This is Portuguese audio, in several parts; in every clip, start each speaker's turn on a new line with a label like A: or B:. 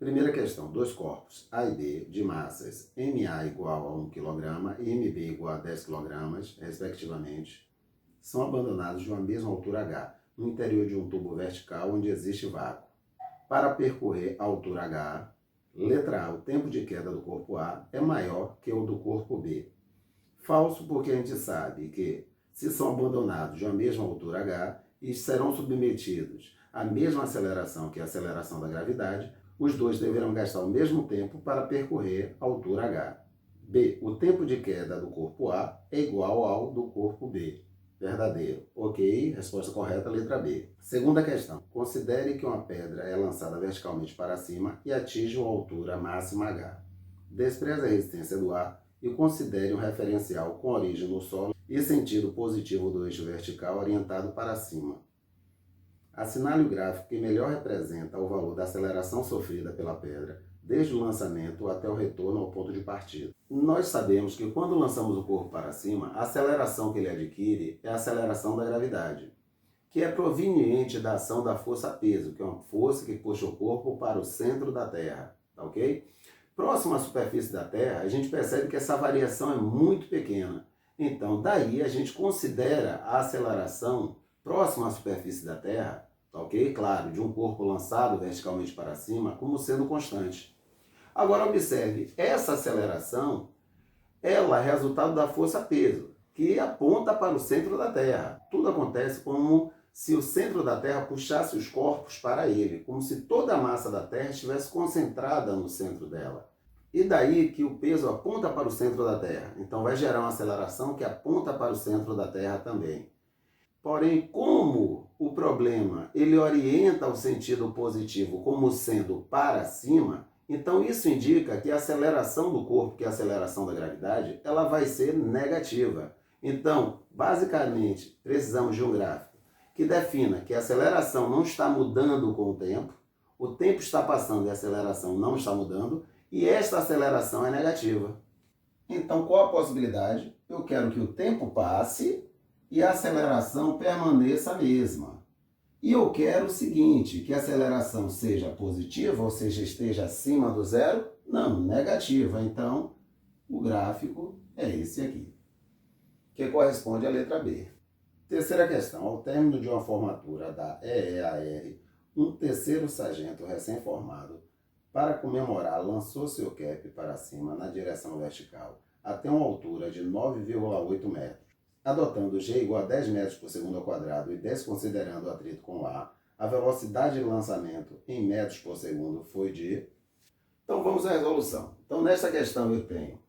A: Primeira questão, dois corpos A e B de massas MA igual a 1 kg e MB igual a 10 kg, respectivamente, são abandonados de uma mesma altura H, no interior de um tubo vertical onde existe vácuo. Para percorrer a altura H, letra A, o tempo de queda do corpo A é maior que o do corpo B. Falso, porque a gente sabe que, se são abandonados de uma mesma altura H e serão submetidos à mesma aceleração que a aceleração da gravidade, os dois deverão gastar o mesmo tempo para percorrer a altura H. B. O tempo de queda do corpo A é igual ao do corpo B. Verdadeiro. Ok, resposta correta, letra B. Segunda questão. Considere que uma pedra é lançada verticalmente para cima e atinge uma altura máxima H. Despreze a resistência do ar e considere um referencial com origem no solo e sentido positivo do eixo vertical orientado para cima. Assinale o gráfico que melhor representa o valor da aceleração sofrida pela pedra, desde o lançamento até o retorno ao ponto de partida. Nós sabemos que quando lançamos o corpo para cima, a aceleração que ele adquire é a aceleração da gravidade, que é proveniente da ação da força-peso, que é uma força que puxa o corpo para o centro da Terra, tá ok? Próximo à superfície da Terra, a gente percebe que essa variação é muito pequena. Então, daí a gente considera a aceleração próxima à superfície da Terra, tá ok? Claro, de um corpo lançado verticalmente para cima, como sendo constante. Agora observe, essa aceleração, ela é resultado da força-peso, que aponta para o centro da Terra. Tudo acontece como se o centro da Terra puxasse os corpos para ele, como se toda a massa da Terra estivesse concentrada no centro dela. E daí que o peso aponta para o centro da Terra. Então vai gerar uma aceleração que aponta para o centro da Terra também. Porém, como o problema ele orienta o sentido positivo como sendo para cima, então isso indica que a aceleração do corpo, que é a aceleração da gravidade, ela vai ser negativa. Então, basicamente, precisamos de um gráfico que defina que a aceleração não está mudando com o tempo está passando e a aceleração não está mudando, e esta aceleração é negativa. Então, qual a possibilidade? Eu quero que o tempo passe e a aceleração permaneça a mesma. E eu quero o seguinte, que a aceleração seja positiva, ou seja, esteja acima do zero? Não, negativa. Então, o gráfico é esse aqui, que corresponde à letra B. Terceira questão. Ao término de uma formatura da EEAR, um terceiro sargento recém-formado, para comemorar, lançou seu cap para cima na direção vertical até uma altura de 9,8 metros. Adotando G igual a 10 metros por segundo ao quadrado e desconsiderando o atrito com o ar, a velocidade de lançamento em metros por segundo foi de... Então vamos à resolução. Então nesta questão eu tenho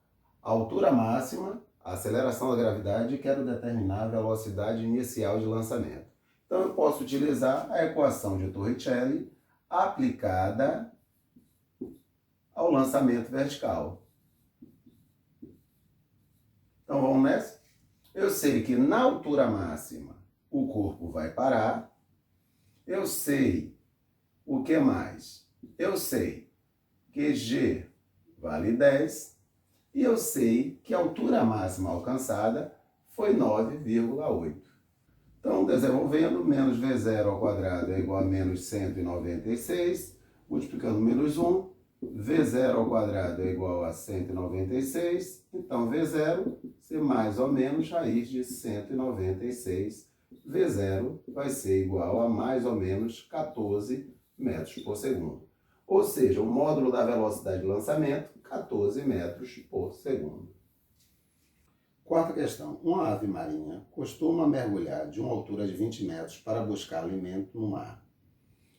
A: a altura máxima, a aceleração da gravidade e quero determinar a velocidade inicial de lançamento. Então eu posso utilizar a equação de Torricelli aplicada ao lançamento vertical. Então vamos nessa? Eu sei que na altura máxima o corpo vai parar. Eu sei o que mais? Eu sei que G vale 10 e eu sei que a altura máxima alcançada foi 9,8. Então, desenvolvendo, menos V0 ao quadrado é igual a menos 196, multiplicando menos 1, V0 ao quadrado é igual a 196, então V0 ser mais ou menos raiz de 196, V0 vai ser igual a mais ou menos 14 metros por segundo. Ou seja, o módulo da velocidade de lançamento, 14 metros por segundo. Quarta questão. Uma ave marinha costuma mergulhar de uma altura de 20 metros para buscar alimento no mar.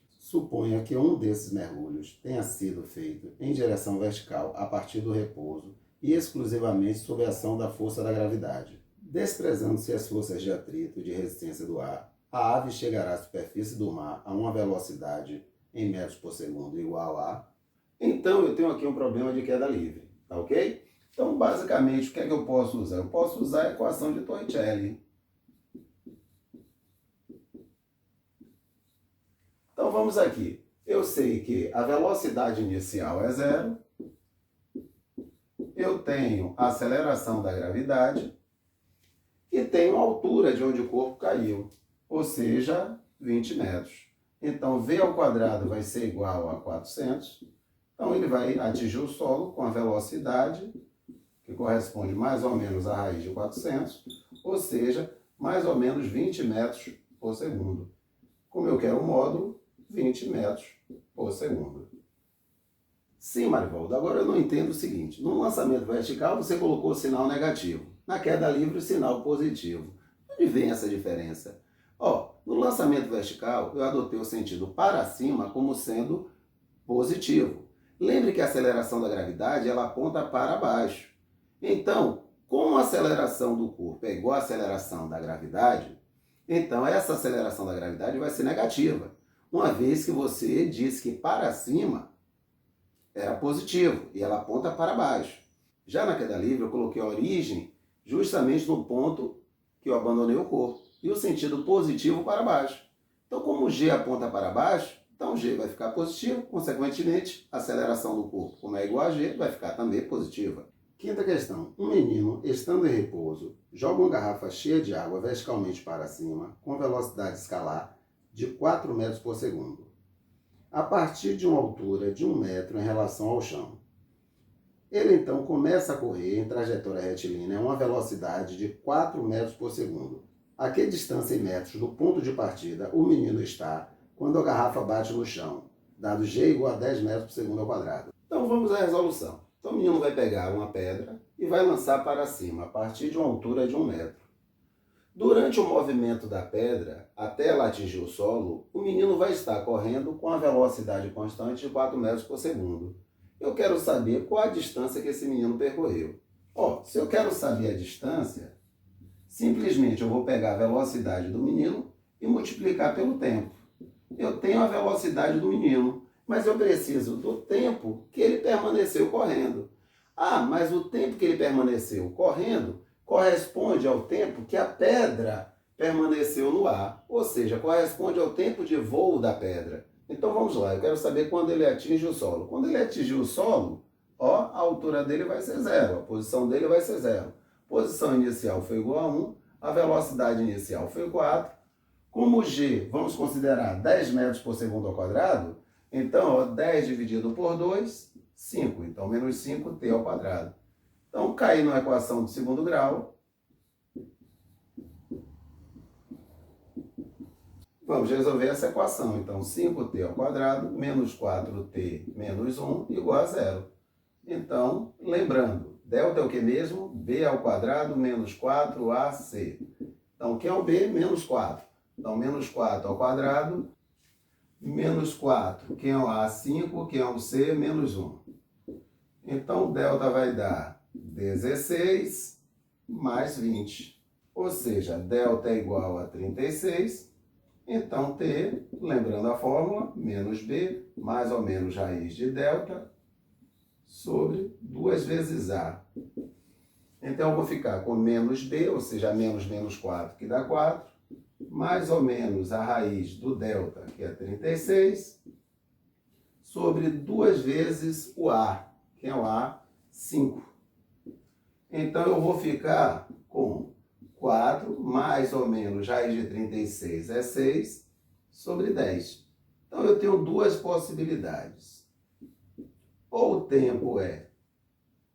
A: Suponha que um desses mergulhos tenha sido feito em direção vertical a partir do repouso e exclusivamente sob a ação da força da gravidade. Desprezando-se as forças de atrito e de resistência do ar, a ave chegará à superfície do mar a uma velocidade em metros por segundo igual a... Então eu tenho aqui um problema de queda livre, tá ok? Então basicamente o que é que eu posso usar? Eu posso usar a equação de Torricelli. Então vamos aqui. Eu sei que a velocidade inicial é zero. Eu tenho a aceleração da gravidade. E tenho a altura de onde o corpo caiu. Ou seja, 20 metros. Então V ao quadrado vai ser igual a 400. Então ele vai atingir o solo com a velocidade que corresponde mais ou menos à raiz de 400, ou seja, mais ou menos 20 metros por segundo. Como eu quero o módulo, 20 metros por segundo. Sim, Marivaldo, agora eu não entendo o seguinte. No lançamento vertical você colocou o sinal negativo. Na queda livre o sinal positivo. Onde vem essa diferença? No lançamento vertical eu adotei o sentido para cima como sendo positivo. Lembre que a aceleração da gravidade ela aponta para baixo. Então, como a aceleração do corpo é igual à aceleração da gravidade, então essa aceleração da gravidade vai ser negativa, uma vez que você disse que para cima era positivo e ela aponta para baixo. Já na queda livre eu coloquei a origem justamente no ponto que eu abandonei o corpo e o sentido positivo para baixo. Então, como o G aponta para baixo, então G vai ficar positivo, consequentemente a aceleração do corpo, como é igual a G, vai ficar também positiva. Quinta questão. Um menino, estando em repouso, joga uma garrafa cheia de água verticalmente para cima, com velocidade escalar de 4 metros por segundo, a partir de uma altura de 1 metro em relação ao chão. Ele então começa a correr em trajetória retilínea a uma velocidade de 4 metros por segundo. A que distância em metros do ponto de partida o menino está quando a garrafa bate no chão, dado G igual a 10 metros por segundo ao quadrado? Então vamos à resolução. Então o menino vai pegar uma pedra e vai lançar para cima, a partir de uma altura de 1 metro. Durante o movimento da pedra, até ela atingir o solo, o menino vai estar correndo com a velocidade constante de 4 metros por segundo. Eu quero saber qual a distância que esse menino percorreu. Se eu quero saber a distância, simplesmente eu vou pegar a velocidade do menino e multiplicar pelo tempo. Eu tenho a velocidade do menino, mas eu preciso do tempo que ele permaneceu correndo. Mas o tempo que ele permaneceu correndo corresponde ao tempo que a pedra permaneceu no ar, ou seja, corresponde ao tempo de voo da pedra. Então vamos lá, eu quero saber quando ele atinge o solo. Quando ele atingir o solo, a altura dele vai ser 0, a posição dele vai ser 0. Posição inicial foi igual a 1, a velocidade inicial foi 4. Como G, vamos considerar 10 metros por segundo ao quadrado, então 10 dividido por 2, 5. Então menos 5t ao quadrado. Então cair na equação de segundo grau. Vamos resolver essa equação. Então 5t ao quadrado menos 4t menos 1 igual a 0. Então, lembrando, delta é o que mesmo? B ao quadrado menos 4ac. Então, quem é o B? Menos 4. Então, menos 4 ao quadrado, menos 4. Quem é o A? 5. Quem é o C? Menos 1. Então, delta vai dar 16 mais 20. Ou seja, delta é igual a 36. Então, T, lembrando a fórmula, menos B, mais ou menos raiz de delta, sobre 2 vezes A. Então, eu vou ficar com menos B, ou seja, menos 4, que dá 4, mais ou menos a raiz do delta, que é 36, sobre 2 vezes o A, que é o A, 5. Então, eu vou ficar com 4, mais ou menos raiz de 36 é 6, sobre 10. Então, eu tenho duas possibilidades. Ou o tempo é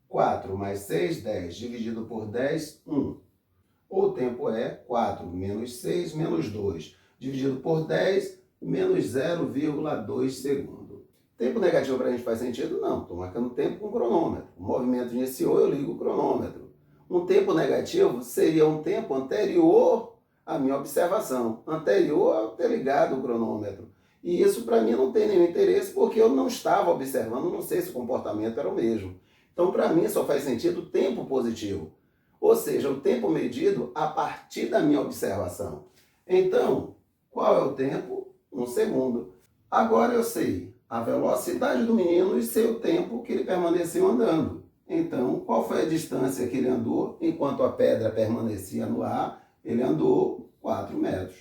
A: 4 mais 6, 10, dividido por 10, 1. Ou o tempo é 4 menos 6 menos 2, dividido por 10, menos 0,2 segundo. Tempo negativo para a gente faz sentido? Não, estou marcando tempo com cronômetro. O movimento iniciou, eu ligo o cronômetro. Um tempo negativo seria um tempo anterior à minha observação, anterior a eu ter ligado o cronômetro. E isso para mim não tem nenhum interesse porque eu não estava observando, não sei se o comportamento era o mesmo. Então para mim só faz sentido o tempo positivo, ou seja, o tempo medido a partir da minha observação. Então, qual é o tempo? 1 segundo. Agora eu sei a velocidade do menino e sei o tempo que ele permaneceu andando. Então, qual foi a distância que ele andou enquanto a pedra permanecia no ar? Ele andou 4 metros.